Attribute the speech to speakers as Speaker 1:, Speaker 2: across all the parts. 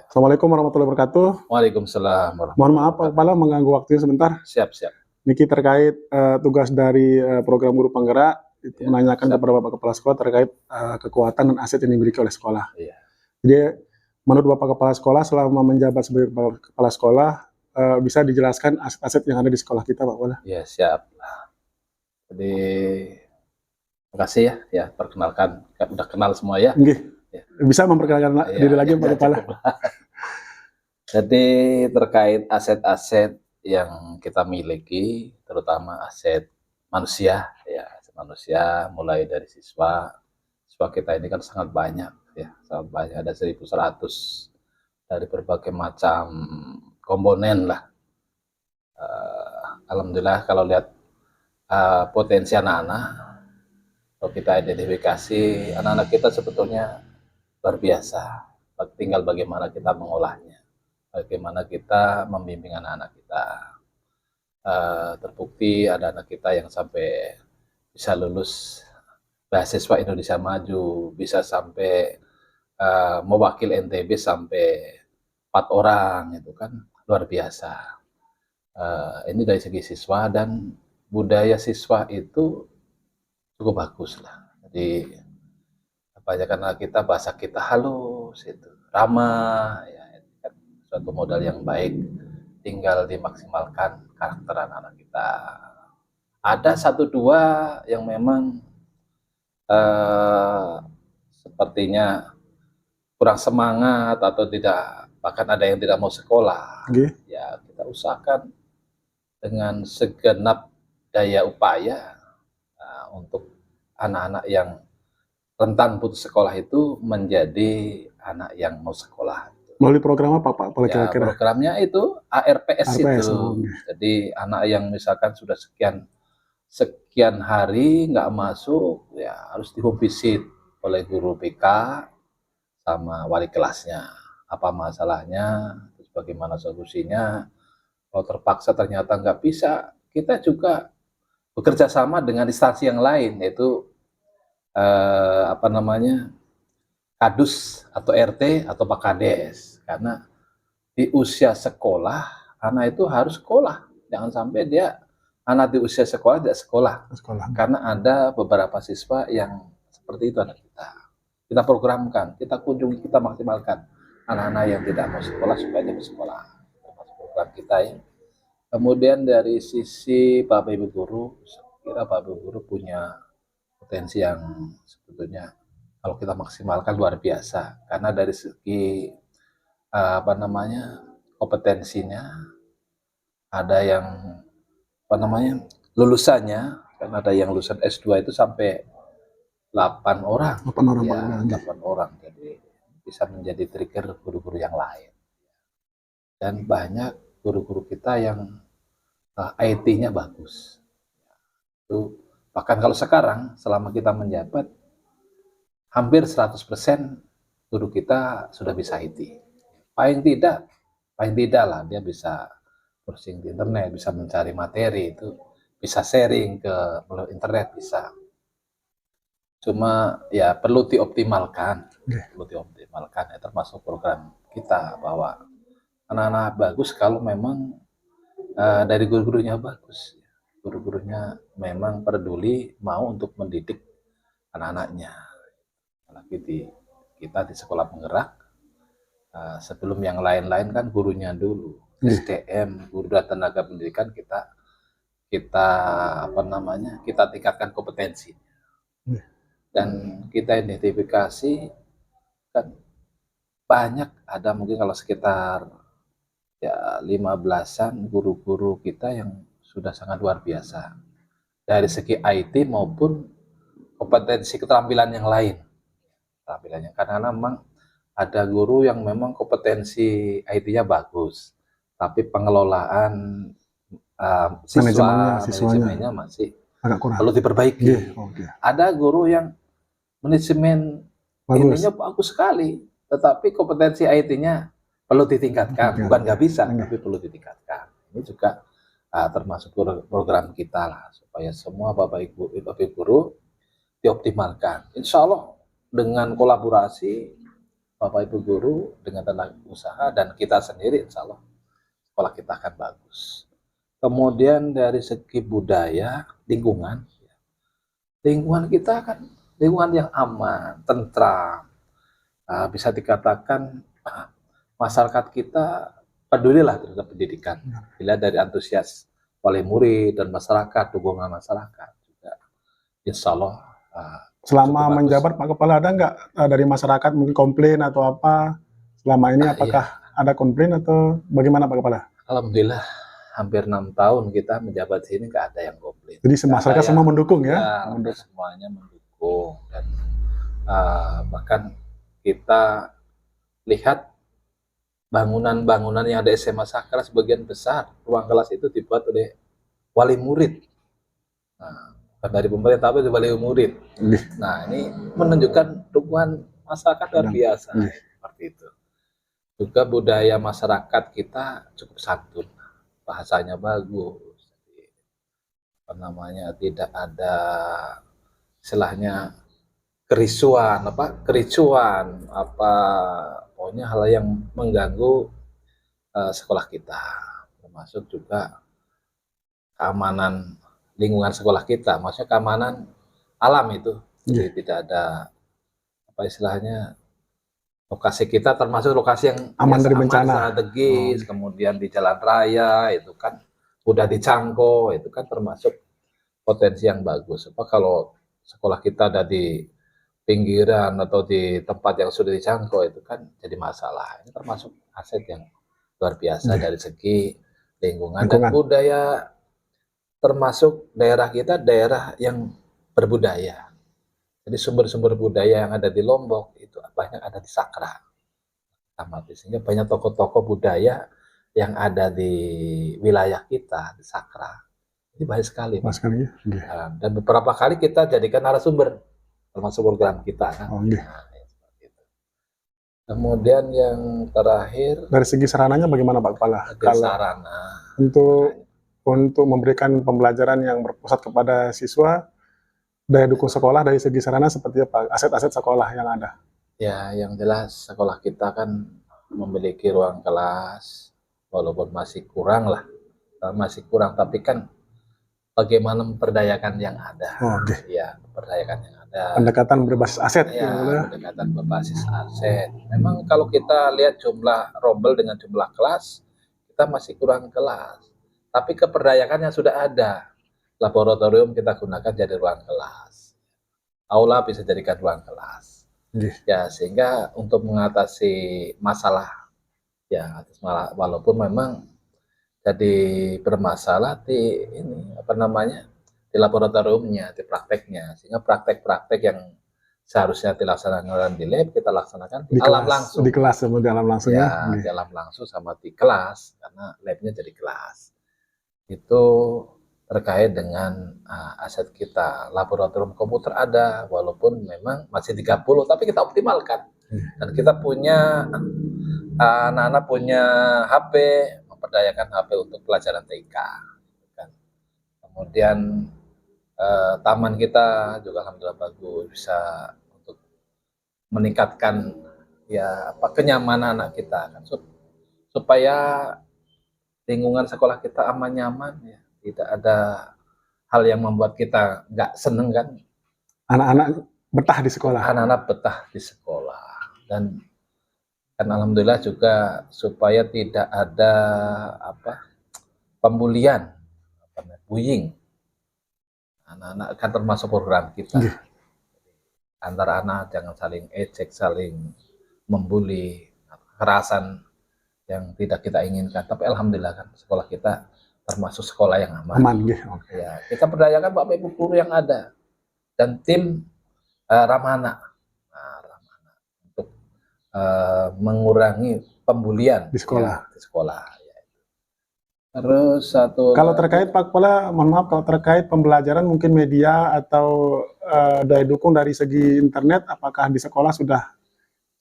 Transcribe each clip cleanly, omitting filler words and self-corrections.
Speaker 1: Assalamualaikum warahmatullahi wabarakatuh.
Speaker 2: Waalaikumsalam
Speaker 1: Mohon
Speaker 2: warahmatullahi
Speaker 1: maaf Pak Kepala
Speaker 2: wabarakatuh.
Speaker 1: mengganggu waktunya sebentar.
Speaker 2: Siap siap.
Speaker 1: Niki terkait tugas dari program guru penggerak itu
Speaker 2: Ya,
Speaker 1: menanyakan
Speaker 2: siap.
Speaker 1: kepada Bapak Kepala Sekolah terkait kekuatan dan aset yang dimiliki oleh sekolah.
Speaker 2: Iya.
Speaker 1: Jadi menurut Bapak Kepala Sekolah selama menjabat sebagai Kepala Sekolah bisa dijelaskan aset-aset yang ada di sekolah kita Pak Kepala?
Speaker 2: Ya, siap. Jadi terima kasih ya, perkenalkan, udah kenal semua ya.
Speaker 1: Nggih.
Speaker 2: Ya.
Speaker 1: Bisa memperkenalkan diri lagi Pak Kepala?
Speaker 2: Jadi terkait aset-aset yang kita miliki, terutama aset manusia, ya, aset manusia mulai dari siswa kita ini kan sangat banyak, ya, sangat banyak, ada 1.100 dari berbagai macam komponen lah. Alhamdulillah kalau lihat potensi anak-anak, kalau kita identifikasi anak-anak kita sebetulnya luar biasa, tinggal bagaimana kita mengolahnya, bagaimana kita membimbing anak-anak kita. Terbukti ada anak kita yang sampai bisa lulus beasiswa Indonesia Maju, bisa sampai mewakil NTB sampai 4 orang, itu kan luar biasa. Ini dari segi siswa, dan budaya siswa itu cukup bagus lah. Jadi kebanyakan anak kita bahasa kita halus, itu ramah, ya, kan suatu modal yang baik. Tinggal dimaksimalkan karakter anak-anak kita. Ada 1-2 yang memang sepertinya kurang semangat atau tidak, bahkan ada yang tidak mau sekolah.
Speaker 1: Okay.
Speaker 2: Ya, kita usahakan dengan segenap daya upaya untuk anak-anak yang rentan putus sekolah itu menjadi anak yang mau sekolah.
Speaker 1: Melalui program apa Pak?
Speaker 2: Ya, programnya itu ARPS itu. Jadi anak yang misalkan sudah sekian hari nggak masuk, ya harus di home visit oleh guru BK sama wali kelasnya. Apa masalahnya, terus bagaimana solusinya. Kalau terpaksa ternyata nggak bisa, kita juga bekerja sama dengan instansi yang lain, yaitu Kadus atau RT atau Pak Kades. Karena di usia sekolah, anak itu harus sekolah. Jangan sampai anak di usia sekolah tidak sekolah. Karena ada beberapa siswa yang seperti itu anak kita. Kita programkan, kita kunjungi, kita maksimalkan anak-anak yang tidak mau sekolah supaya dia bersekolah. Termasuk program kita ya. Kemudian dari sisi Bapak Ibu Guru, saya kira Bapak Ibu Guru punya potensi yang sebetulnya kalau kita maksimalkan luar biasa. Karena dari segi kompetensinya, ada yang lulusannya, kan ada yang lulusan S2 itu sampai 8 orang.
Speaker 1: 8 orang,
Speaker 2: ya, 8 orang. Jadi bisa menjadi trigger guru-guru yang lain. Dan banyak guru-guru kita yang IT-nya bagus. Itu bahkan kalau sekarang selama kita menjabat, hampir 100% guru kita sudah bisa IT. Paling tidak lah dia bisa browsing di internet, bisa mencari materi, itu bisa sharing ke melalui internet, bisa. Cuma ya perlu dioptimalkan, ya, termasuk program kita bahwa anak-anak bagus kalau memang dari guru-gurunya bagus, guru-gurunya memang peduli mau untuk mendidik anak-anaknya. Apalagi kita di sekolah penggerak, sebelum yang lain-lain kan gurunya dulu, SDM, guru dan tenaga pendidikan kita tingkatkan kompetensinya. Dan kita identifikasi kan banyak, ada mungkin kalau sekitar ya 15-an guru-guru kita yang sudah sangat luar biasa dari segi IT maupun kompetensi keterampilan yang lain. Karena memang ada guru yang memang kompetensi IT-nya bagus, tapi pengelolaan manajemennya masih agak kurang, perlu diperbaiki. Ada guru yang manajemen ininya bagus sekali, tetapi kompetensi IT-nya perlu ditingkatkan. Bukan nggak bisa, tapi perlu ditingkatkan. Ini juga termasuk program kita lah, supaya semua Bapak Ibu guru dioptimalkan. Insya Allah dengan kolaborasi Bapak Ibu guru dengan tenaga usaha dan kita sendiri, insya Allah sekolah kita akan bagus. Kemudian dari segi budaya, lingkungan kita kan lingkungan yang aman, tentram. Bisa dikatakan masyarakat kita pedulilah terhadap pendidikan. Bila dari antusias wali murid dan masyarakat, dukungan masyarakat juga, insya Allah.
Speaker 1: Selama menjabat Pak Kepala ada nggak dari masyarakat mungkin komplain atau apa? Selama ini apakah ada komplain atau bagaimana Pak Kepala?
Speaker 2: Alhamdulillah hampir 6 tahun kita menjabat sini nggak ada yang komplain.
Speaker 1: Jadi masyarakat semua mendukung ya?
Speaker 2: Semuanya mendukung dan bahkan kita lihat bangunan-bangunan yang ada SMA Sakra sebagian besar ruang kelas itu dibuat oleh wali murid. Bukan dari pemerintah tapi dari wali murid. Nah ini menunjukkan dukungan masyarakat luar biasa seperti itu. Juga budaya masyarakat kita cukup santun, bahasanya bagus, tidak ada istilahnya kericuan, pokoknya hal yang mengganggu sekolah kita, termasuk juga keamanan lingkungan sekolah kita, maksudnya keamanan alam itu, jadi tidak ada lokasi kita termasuk lokasi yang
Speaker 1: aman dari bencana,
Speaker 2: strategis, kemudian di jalan raya itu kan udah dicangkau, itu kan termasuk potensi yang bagus. Kalau sekolah kita ada di pinggiran atau di tempat yang sudah dicangkau itu kan jadi masalah. Ini termasuk aset yang luar biasa dari segi lingkungan dan budaya, termasuk daerah kita daerah yang berbudaya. Jadi sumber-sumber budaya yang ada di Lombok itu banyak ada di Sakra. Sehingga banyak tokoh-tokoh budaya yang ada di wilayah kita di Sakra. Ini banyak sekali. Dan beberapa kali kita jadikan narasumber termasuk program kita kan. Kemudian yang terakhir
Speaker 1: dari segi sarananya bagaimana Pak Kepala?
Speaker 2: Kalau sarana
Speaker 1: untuk memberikan pembelajaran yang berpusat kepada siswa, daya dukung sekolah dari segi sarana seperti apa? Aset-aset sekolah yang ada?
Speaker 2: Ya, yang jelas sekolah kita kan memiliki ruang kelas, walaupun masih kurang, tapi kan bagaimana memperdayakan yang ada. Ya, memperdayakan yang ada.
Speaker 1: Pendekatan berbasis aset.
Speaker 2: Ya, pendekatan berbasis aset. Memang kalau kita lihat jumlah rombel dengan jumlah kelas, kita masih kurang kelas. Tapi keperdayakannya sudah ada. Laboratorium kita gunakan jadi ruang kelas. Aula bisa jadikan ruang kelas. Ya, sehingga untuk mengatasi masalah, walaupun memang jadi bermasalah di di laboratoriumnya, di prakteknya, sehingga praktek-praktek yang seharusnya dilaksanakan di lab kita laksanakan di alam langsung.
Speaker 1: Di kelas sama di alam langsung
Speaker 2: ya. Di alam langsung sama di kelas, karena labnya jadi kelas. Itu terkait dengan aset kita. Laboratorium komputer ada, walaupun memang masih 30, tapi kita optimalkan. Dan kita punya anak-anak punya HP, memperdayakan HP untuk pelajaran TK. Kemudian taman kita juga alhamdulillah bagus, bisa untuk meningkatkan kenyamanan anak kita kan, supaya lingkungan sekolah kita aman nyaman ya. Tidak ada hal yang membuat kita nggak seneng kan.
Speaker 1: Anak-anak betah di sekolah.
Speaker 2: Anak-anak betah di sekolah. Dan alhamdulillah juga supaya tidak ada pembulian, bullying. Anak-anak kan termasuk program kita. Antara anak jangan saling ejek, saling membuli, kekerasan yang tidak kita inginkan. Tapi alhamdulillah kan sekolah kita termasuk sekolah yang aman. Ya, kita perdayakan Bapak Ibu guru yang ada dan tim ramah anak, untuk mengurangi pembulian
Speaker 1: di sekolah.
Speaker 2: Terus
Speaker 1: kalau terkait Pak Kepala, mohon maaf, kalau terkait pembelajaran mungkin media atau daya dukung dari segi internet, apakah di sekolah sudah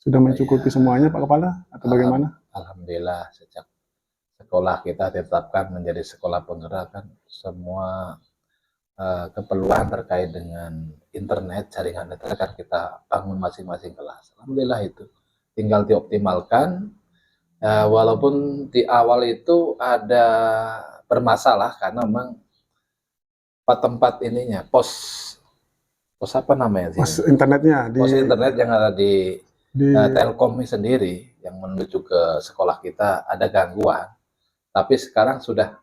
Speaker 1: mencukupi semuanya Pak Kepala atau bagaimana?
Speaker 2: Alhamdulillah sejak sekolah kita ditetapkan menjadi sekolah penggerak kan, semua keperluan terkait dengan internet, jaringan internet kan kita bangun masing-masing kelas. Alhamdulillah itu tinggal dioptimalkan. Walaupun di awal itu ada bermasalah karena memang tempat ininya pos apa namanya sih?
Speaker 1: Pos internetnya
Speaker 2: Pos internet yang ada di
Speaker 1: di
Speaker 2: Telkom sendiri yang menuju ke sekolah kita ada gangguan. Tapi sekarang sudah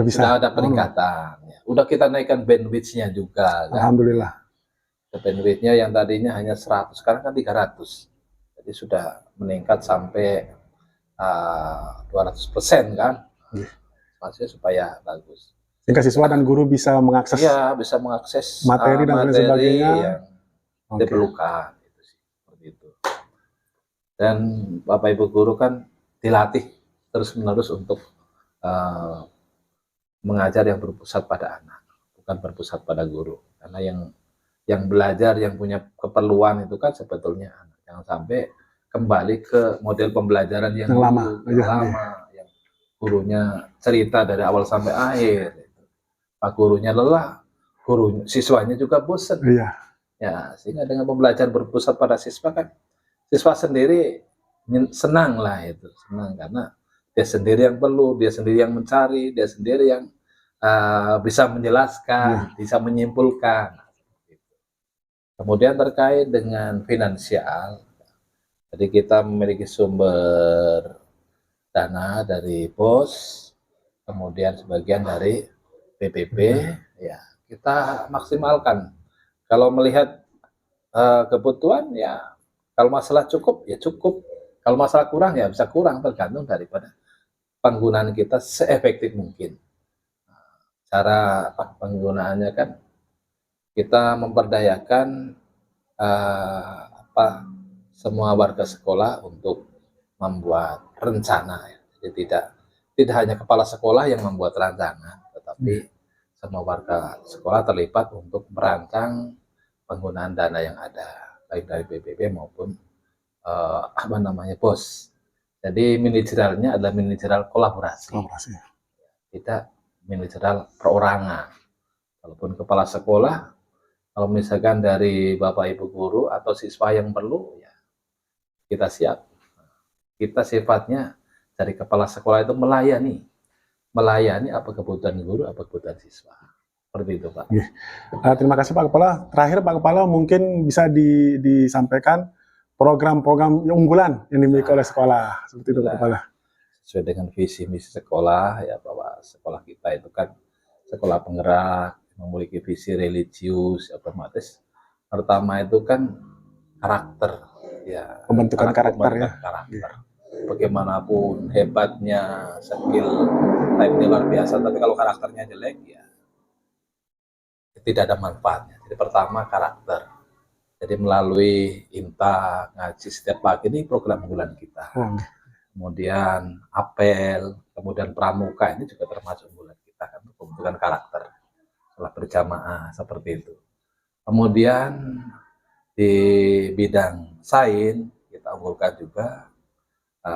Speaker 1: bisa.
Speaker 2: ada peningkatan. Udah kita naikkan bandwidth-nya juga kan.
Speaker 1: Alhamdulillah.
Speaker 2: Bandwidth-nya yang tadinya hanya 100, sekarang kan 300. Jadi sudah meningkat sampai 200% kan. Maksudnya supaya bagus.
Speaker 1: Sehingga siswa dan guru bisa mengakses
Speaker 2: Iya, bisa mengakses
Speaker 1: materi dan lain sebagainya
Speaker 2: yang diperlukan. Gitu sih, seperti itu. Dan Bapak Ibu guru kan dilatih terus-menerus untuk mengajar yang berpusat pada anak, bukan berpusat pada guru. Karena yang belajar, yang punya keperluan itu kan sebetulnya anak. Jangan sampai kembali ke model pembelajaran yang
Speaker 1: lama,
Speaker 2: yang gurunya cerita dari awal sampai akhir. Pak gurunya lelah, siswanya juga bosan.
Speaker 1: Iya.
Speaker 2: Ya, sehingga dengan pembelajaran berpusat pada siswa kan, siswa sendiri senang lah itu, senang karena dia sendiri yang perlu, dia sendiri yang mencari, dia sendiri yang bisa menjelaskan, bisa menyimpulkan. Kemudian terkait dengan finansial, jadi kita memiliki sumber dana dari BOS, kemudian sebagian dari PPP, ya kita maksimalkan. Kalau melihat kebutuhan, ya kalau masalah cukup, ya cukup. Kalau masalah kurang, ya bisa kurang, tergantung daripada penggunaan kita seefektif mungkin. Cara penggunaannya kan kita memperdayakan semua warga sekolah untuk membuat rencana. Jadi tidak hanya kepala sekolah yang membuat rancangan, tetapi semua warga sekolah terlibat untuk merancang penggunaan dana yang ada, baik dari PPP maupun BOS. Jadi manajerialnya adalah manajerial kolaborasi. Tidak manajerial perorangan. Walaupun kepala sekolah, kalau misalkan dari Bapak Ibu guru atau siswa yang perlu, ya kita siap. Kita sifatnya dari kepala sekolah itu melayani apa kebutuhan guru, apa kebutuhan siswa. Seperti itu, Pak.
Speaker 1: Terima kasih Pak Kepala. Terakhir Pak Kepala mungkin bisa disampaikan program-program unggulan yang dimiliki oleh sekolah. Seperti itu Pak Kepala.
Speaker 2: Sesuai dengan visi misi sekolah, ya bahwa sekolah kita itu kan sekolah penggerak, memiliki visi religius, otomatis pertama itu kan karakter, ya
Speaker 1: pembentukan karakter.
Speaker 2: Bagaimanapun hebatnya skill type-nya luar biasa, tapi kalau karakternya jelek, ya tidak ada manfaatnya. Jadi pertama karakter. Jadi melalui INTA, ngaji setiap pagi, ini program unggulan kita. Kemudian apel, kemudian pramuka, ini juga termasuk unggulan kita kan, pembentukan karakter. Setelah berjamaah seperti itu. Kemudian di bidang sains kita unggulkan juga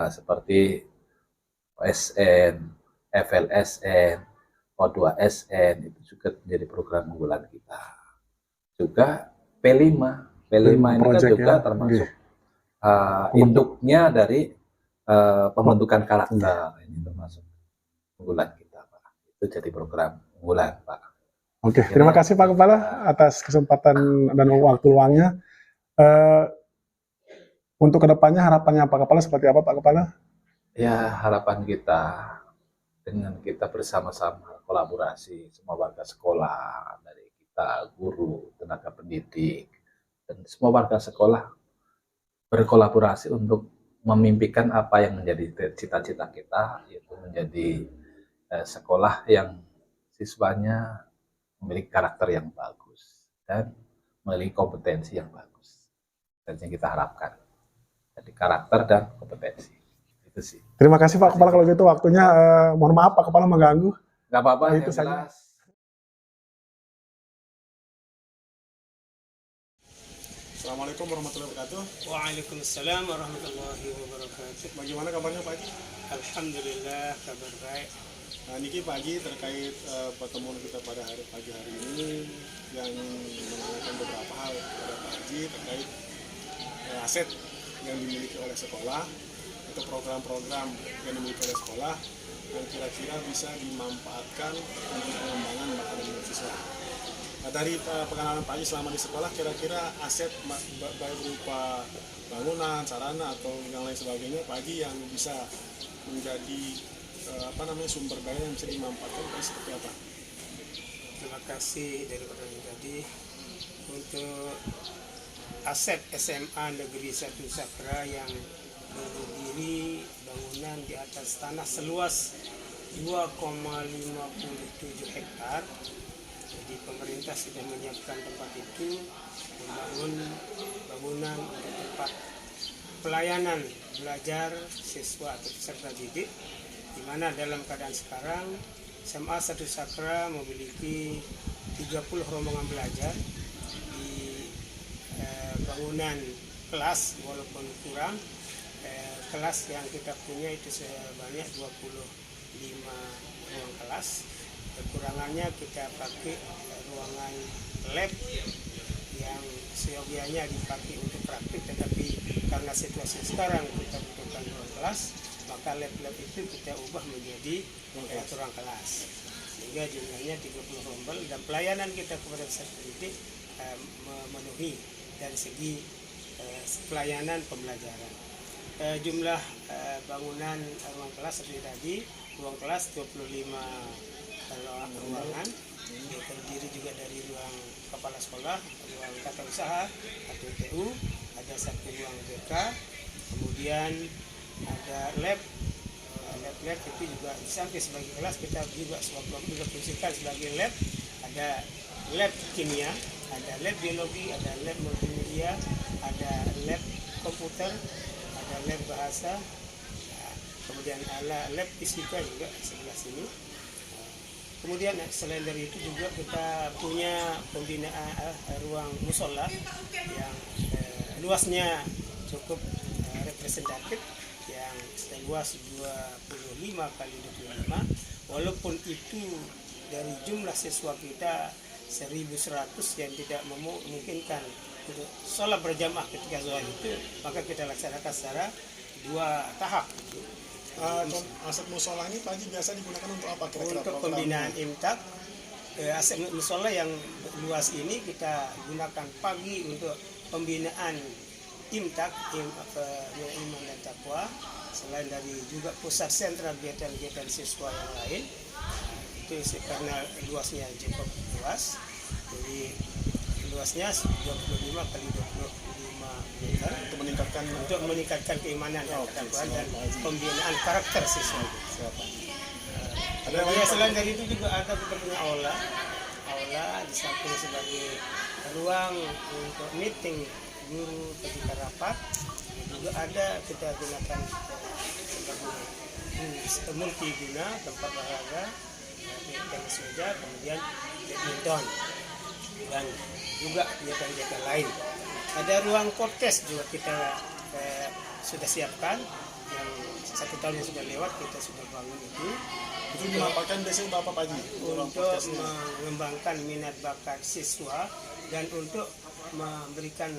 Speaker 2: seperti OSN, FLSN, O2SN, itu juga menjadi program unggulan kita. Juga P5 ini kan juga termasuk induknya dari pembentukan karakter. Ini termasuk unggulan kita, Pak. Itu jadi program unggulan, Pak.
Speaker 1: Oke, terima kasih Pak Kepala atas kesempatan dan waktu luangnya. Untuk kedepannya harapannya Pak Kepala seperti apa Pak Kepala?
Speaker 2: Ya, harapan kita dengan kita bersama-sama kolaborasi semua warga sekolah, dari kita guru, tenaga pendidik, dan semua warga sekolah berkolaborasi untuk memimpikan apa yang menjadi cita-cita kita, yaitu menjadi sekolah yang siswanya memiliki karakter yang bagus dan memiliki kompetensi yang bagus. Dan yang kita harapkan, jadi karakter dan kompetensi. Itu sih.
Speaker 1: Terima kasih Pak Kepala, kalau gitu waktunya mohon maaf Pak Kepala mengganggu.
Speaker 2: Nggak apa-apa,
Speaker 1: itu saja. Assalamualaikum warahmatullahi wabarakatuh.
Speaker 3: Waalaikumsalam warahmatullahi wabarakatuh.
Speaker 1: Bagaimana kabarnya Pak Haji?
Speaker 3: Alhamdulillah, kabar baik.
Speaker 1: Nah, niki Pak Haji, terkait pertemuan kita pada pagi hari ini yang menanyakan beberapa hal kepada Pak Haji terkait aset yang dimiliki oleh sekolah, atau program-program yang dimiliki oleh sekolah yang kira-kira bisa dimanfaatkan untuk pengembangan bakat dan minat siswa. Nah, dari pengalaman Pak Haji selama di sekolah, kira-kira aset baik berupa bangunan, sarana atau yang lain sebagainya Pak Haji yang bisa menjadi sumber daya yang bisa dimanfaatkan seperti apa?
Speaker 3: Terima kasih dari pertanyaan tadi. Untuk aset SMA Negeri 1 Sakra yang berdiri bangunan di atas tanah seluas 2,57 hektar. Jadi pemerintah sudah menyiapkan tempat itu, membangun bangunan untuk tempat pelayanan belajar siswa atau peserta didik, di mana dalam keadaan sekarang SMA 1 Sakra memiliki 30 rombongan belajar di bangunan kelas, walaupun kurang. Kelas yang kita punya itu sebanyak 25 ruang kelas. Kekurangannya kita pakai ruangan lab yang seyogianya dipakai untuk praktik, tetapi karena situasi sekarang kita butuhkan ruang kelas, maka lab-lab itu kita ubah menjadi ruang kelas, sehingga jumlahnya 30 rombel dan pelayanan kita kepada peserta didik memenuhi dari segi pelayanan pembelajaran. Jumlah bangunan ruang kelas seperti tadi, ruang kelas 25 ruangan, terdiri juga dari ruang kepala sekolah, ruang tata usaha atau TU, ada satu ruang BK, kemudian ada lab itu juga sampai sebagai kelas kita juga fungsikan sebagai lab. Ada lab kimia, ada lab biologi, ada lab multimedia, ada lab komputer, ada lab bahasa, kemudian ada lab fisika juga sebelah sini. Kemudian selain dari itu juga kita punya pembinaan ruang musola yang luasnya cukup representatif, yang seluas 25 kali 25, walaupun itu dari jumlah siswa kita 1.100 yang tidak memungkinkan untuk sholat berjamaah ketika zuhur itu, maka kita laksanakan secara 2 tahap.
Speaker 1: Aset musola ini Pak Haji biasa digunakan untuk apa kira-kira?
Speaker 3: Untuk pembinaan imtak, aset musola yang luas ini kita gunakan pagi untuk pembinaan imtak, iman dan takwa. Selain dari juga pusat sentra kegiatan-kegiatan siswa yang lain, itu karena luasnya cukup luas, jadi luasnya 25 kali 25 meter untuk meningkatkan keimanan dan ketakwaan dan pembinaan karakter siswa. Selain dari itu juga ada kita punya aula di samping sebagai ruang untuk meeting guru ketika rapat, juga ada kita gunakan sebagai multiguna tempat olahraga, tenis meja, kemudian badminton dan juga kegiatan-kegiatan lain. Ada ruang podcast juga kita sudah siapkan, yang 1 tahun yang sudah lewat kita sudah bangun itu.
Speaker 1: Itu dimanfaatkan biasanya Bapak Haji
Speaker 3: untuk mengembangkan minat bakat siswa dan untuk memberikan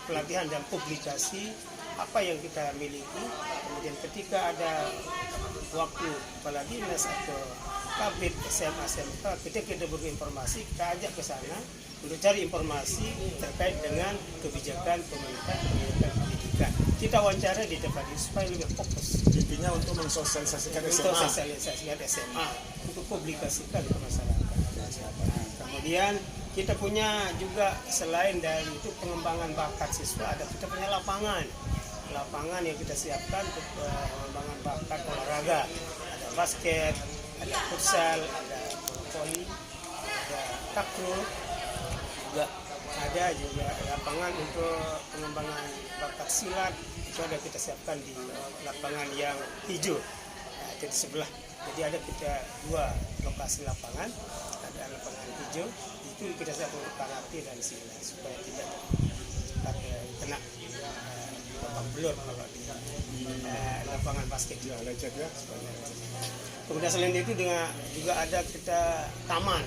Speaker 3: pelatihan dan publikasi apa yang kita miliki. Kemudian ketika ada waktu kepala dinas atau kabit SMA SMK, kita beri informasi, kita ajak ke sana untuk cari informasi terkait dengan kebijakan pemerintah pendidikan. Kita wawancara di tempat itu supaya lebih fokus.
Speaker 1: Intinya untuk mensosialisasikan SMA.
Speaker 3: Untuk sosialisasikan SMA, untuk publikasikan ke masyarakat. Kemudian kita punya juga selain dari itu pengembangan bakat siswa, ada kita punya lapangan yang kita siapkan untuk pengembangan bakat olahraga. Ada basket, ada futsal, ada voli, ada takraw, juga ada juga lapangan untuk pengembangan bakat silat. Itu ada kita siapkan di lapangan yang hijau, di sebelah. Jadi ada kita 2 lokasi lapangan, ada lapangan hijau itu kita siapkan untuk karate dan silat supaya tidak kena babak belur kalau di lapangan basket juga lecet ya. Kemudian selain itu juga ada kita taman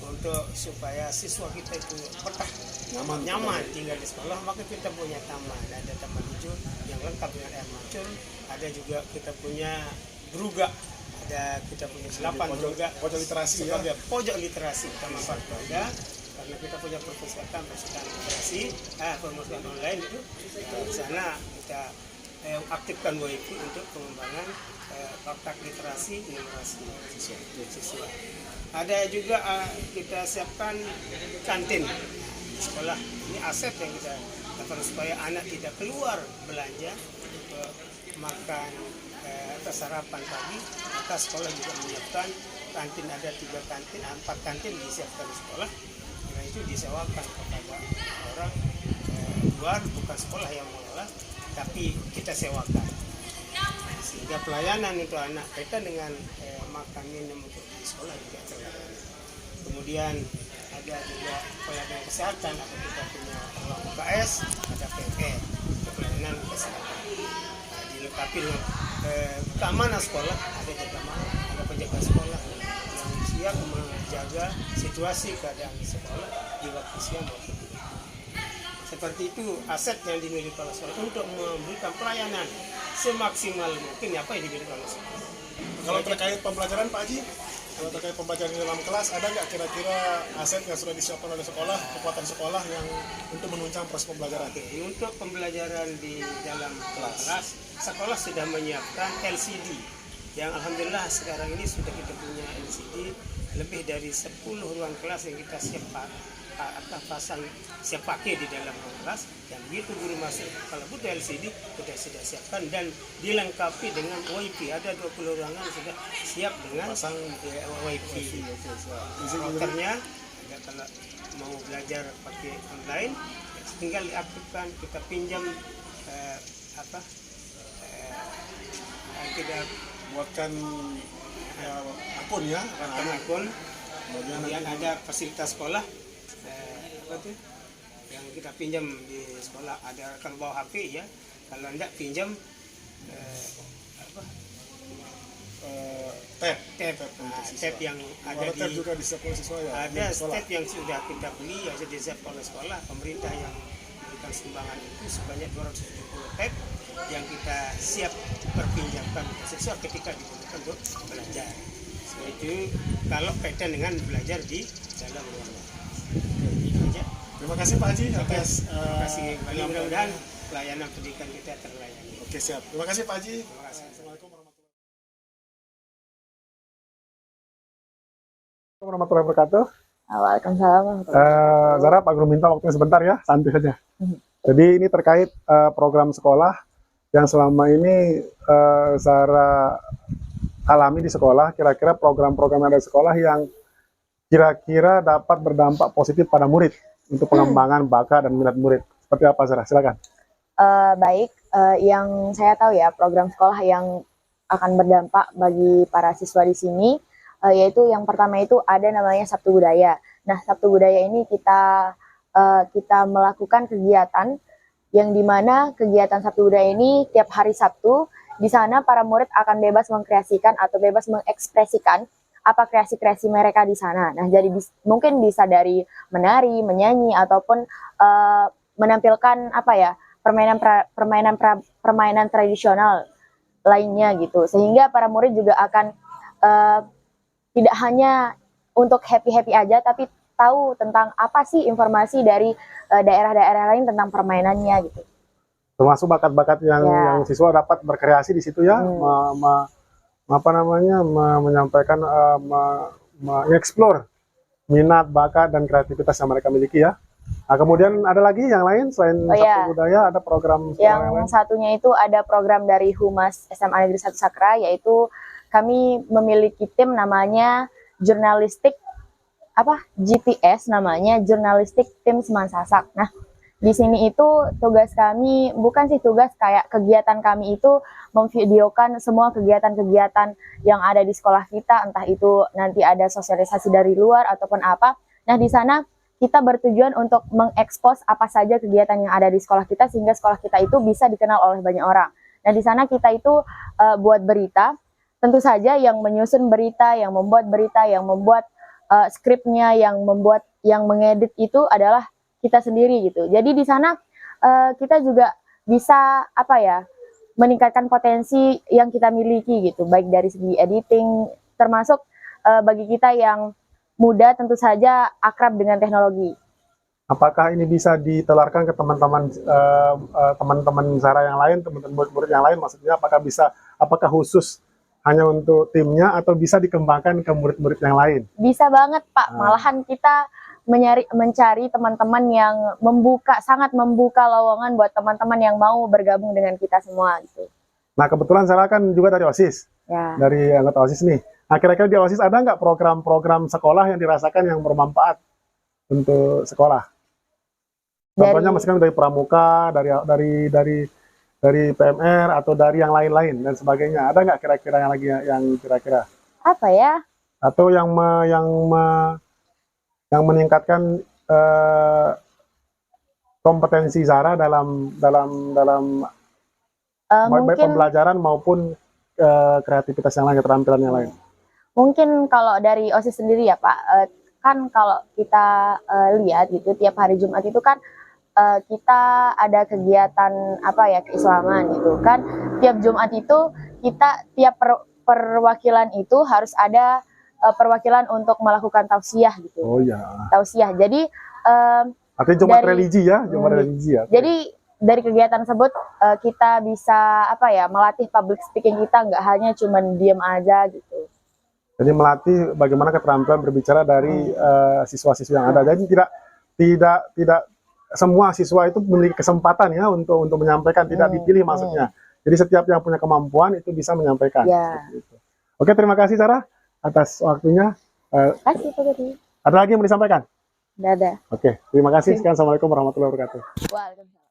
Speaker 3: untuk supaya siswa kita itu betah nyaman tinggal di sekolah, maka kita punya taman, ada taman hijau yang lengkap dengan air mancur, ada juga kita punya druga, ada kita punya 8 druga
Speaker 1: pojok literasi ya.
Speaker 3: sebagai pojok literasi Taman Warga, karena kita punya perpustakaan literasi, perpustakaan online itu di sana kita aktifkan WiFi untuk pengembangan otak literasi numerasi siswa. Ada juga kita siapkan kantin di sekolah. Ini aset yang kita lakukan supaya anak tidak keluar belanja untuk makan atau sarapan pagi. Maka sekolah juga menyiapkan kantin, ada 3 kantin, 4 kantin disiapkan di sekolah. Karena itu disewakan kepada orang luar, bukan sekolah yang mengelola, tapi kita sewakan. Sehingga pelayanan untuk anak kaitan dengan makan minum untuk di sekolah juga terlayani. Kemudian ada juga pelayanan kesehatan, atau kita punya ruang UKS, ada PME untuk pelayanan kesehatan. Dilengkapi dengan keamanan sekolah, ada keamanan, ada penjaga sekolah yang siap menjaga situasi keadaan sekolah di waktu siang maupun malam. Seperti itu aset yang dimiliki oleh sekolah untuk memberikan pelayanan semaksimal mungkin apa yang dimiliki oleh sekolah.
Speaker 1: Kalau terkait pembelajaran Pak Haji, kalau terkait pembelajaran di dalam kelas, ada nggak kira-kira aset yang sudah disiapkan oleh sekolah, kekuatan sekolah yang untuk menunjang proses pembelajaran?
Speaker 3: Oke, untuk pembelajaran di dalam kelas, sekolah sudah menyiapkan LCD yang alhamdulillah sekarang ini sudah kita punya LCD lebih dari 10 ruang kelas yang kita pasang siap pakai di dalam ruang kelas, dan begitu guru masuk kalau butuh LCD kita sudah siapkan dan dilengkapi dengan WiFi. Ada 20 ruangan sudah siap dengan pasang WiFi. Routernya ada, kalau mau belajar pakai online tinggal diaktifkan, kita pinjam kita
Speaker 1: Buatkan akun ya,
Speaker 3: akun. Kemudian ada fasilitas sekolah yang kita pinjam di sekolah, ada kalau bawa HP ya, kalau enggak pinjam tab yang ada di
Speaker 1: juga disiapkan siswa ya.
Speaker 3: Ada tab yang sudah kita beli, yang sudah disiapkan oleh sekolah, pemerintah yang memberikan sumbangan itu sebanyak 270 tab yang kita siap perpinjamkan siswa ketika dibutuhkan untuk belajar. Seperti itu kalau kaitan dengan belajar di dalam ruangan.
Speaker 1: Terima kasih Pak Haji atas
Speaker 3: Terima kasih kembali, mudah-mudahan pelayanan pendidikan kita terlayani.
Speaker 1: Oke, siap. Terima kasih Pak Haji.
Speaker 3: Terima kasih.
Speaker 1: Assalamualaikum warahmatullahi wabarakatuh.
Speaker 4: Waalaikumsalam.
Speaker 1: Zara, Pak Guru minta waktunya sebentar ya, santai saja. Jadi ini terkait program sekolah yang selama ini Zara alami di sekolah. Kira-kira program-program yang ada di sekolah yang kira-kira dapat berdampak positif pada murid untuk pengembangan bakat dan minat murid. Seperti apa, Zara? Silakan.
Speaker 4: Baik, yang saya tahu ya, program sekolah yang akan berdampak bagi para siswa di sini, yaitu yang pertama itu ada namanya Sabtu Budaya. Nah, Sabtu Budaya ini kita melakukan kegiatan yang dimana kegiatan Sabtu Budaya ini tiap hari Sabtu, di sana para murid akan bebas mengkreasikan atau bebas mengekspresikan apa kreasi-kreasi mereka di sana. Nah, jadi mungkin bisa dari menari, menyanyi, ataupun menampilkan apa ya, permainan tradisional lainnya gitu. Sehingga para murid juga akan tidak hanya untuk happy-happy aja, tapi tahu tentang apa sih informasi dari daerah-daerah lain tentang permainannya gitu.
Speaker 1: Termasuk bakat-bakat yang siswa dapat berkreasi di situ ya, menyampaikan, mengeksplor minat, bakat, dan kreativitas yang mereka miliki ya. Nah, kemudian ada lagi yang lain selain Sabtu Budaya, ada program
Speaker 4: yang satunya itu ada program dari Humas SMA Negeri 1 Sakra, yaitu kami memiliki tim namanya Jurnalistik GPS, namanya Jurnalistik Tim Semansasak. Nah, di sini itu tugas kami, bukan sih tugas, kayak kegiatan kami itu memvideokan semua kegiatan-kegiatan yang ada di sekolah kita, entah itu nanti ada sosialisasi dari luar ataupun apa. Nah, di sana kita bertujuan untuk mengekspos apa saja kegiatan yang ada di sekolah kita, sehingga sekolah kita itu bisa dikenal oleh banyak orang. Nah, di sana kita itu buat berita, tentu saja yang menyusun berita, yang membuat berita, yang membuat skripnya, yang membuat, yang mengedit itu adalah kita sendiri gitu. Jadi di sana kita juga bisa apa ya, meningkatkan potensi yang kita miliki gitu, baik dari segi editing, termasuk bagi kita yang muda tentu saja akrab dengan teknologi.
Speaker 1: Apakah ini bisa ditelarkan ke teman-teman teman-teman Zara yang lain, teman-teman murid-murid yang lain? Maksudnya apakah khusus hanya untuk timnya atau bisa dikembangkan ke murid-murid yang lain?
Speaker 4: Bisa banget Pak, malahan kita mencari teman-teman yang sangat membuka lowongan buat teman-teman yang mau bergabung dengan kita semua gitu.
Speaker 1: Nah, kebetulan Zara kan juga dari OSIS,
Speaker 4: Ya.
Speaker 1: dari anggota OSIS nih. Nah, kira-kira di OSIS ada nggak program-program sekolah yang dirasakan yang bermanfaat untuk sekolah? Contohnya misalkan dari pramuka, dari PMR atau dari yang lain-lain dan sebagainya. Ada nggak kira-kira yang kira-kira?
Speaker 4: Apa ya?
Speaker 1: Atau yang meningkatkan kompetensi Zara dalam baik
Speaker 4: Mungkin
Speaker 1: pembelajaran maupun kreativitas yang lain, keterampilan yang lain.
Speaker 4: Mungkin kalau dari OSIS sendiri ya Pak, kan kalau kita lihat gitu tiap hari Jumat itu kan kita ada kegiatan apa ya, keislaman gitu kan. Tiap Jumat itu kita tiap perwakilan itu harus ada perwakilan untuk melakukan tausiah gitu.
Speaker 1: Oh ya.
Speaker 4: Tausiah. Jadi
Speaker 1: artinya Jumat religi ya, Jumat religi ya.
Speaker 4: jadi dari kegiatan tersebut kita bisa apa ya, melatih public speaking kita, nggak hanya cuman diem aja gitu.
Speaker 1: Jadi melatih bagaimana keterampilan berbicara dari siswa-siswa yang ada. Jadi tidak semua siswa itu memiliki kesempatan ya untuk menyampaikan, tidak dipilih maksudnya. Jadi setiap yang punya kemampuan itu bisa menyampaikan.
Speaker 4: Ya.
Speaker 1: Gitu. Oke, terima kasih Sarah atas waktunya.
Speaker 4: Terima kasih Pak Gedi.
Speaker 1: Ada lagi yang mau disampaikan?
Speaker 4: Dadah.
Speaker 1: Oke, terima kasih. Sekian, assalamualaikum warahmatullahi wabarakatuh.
Speaker 4: Waalaikumsalam.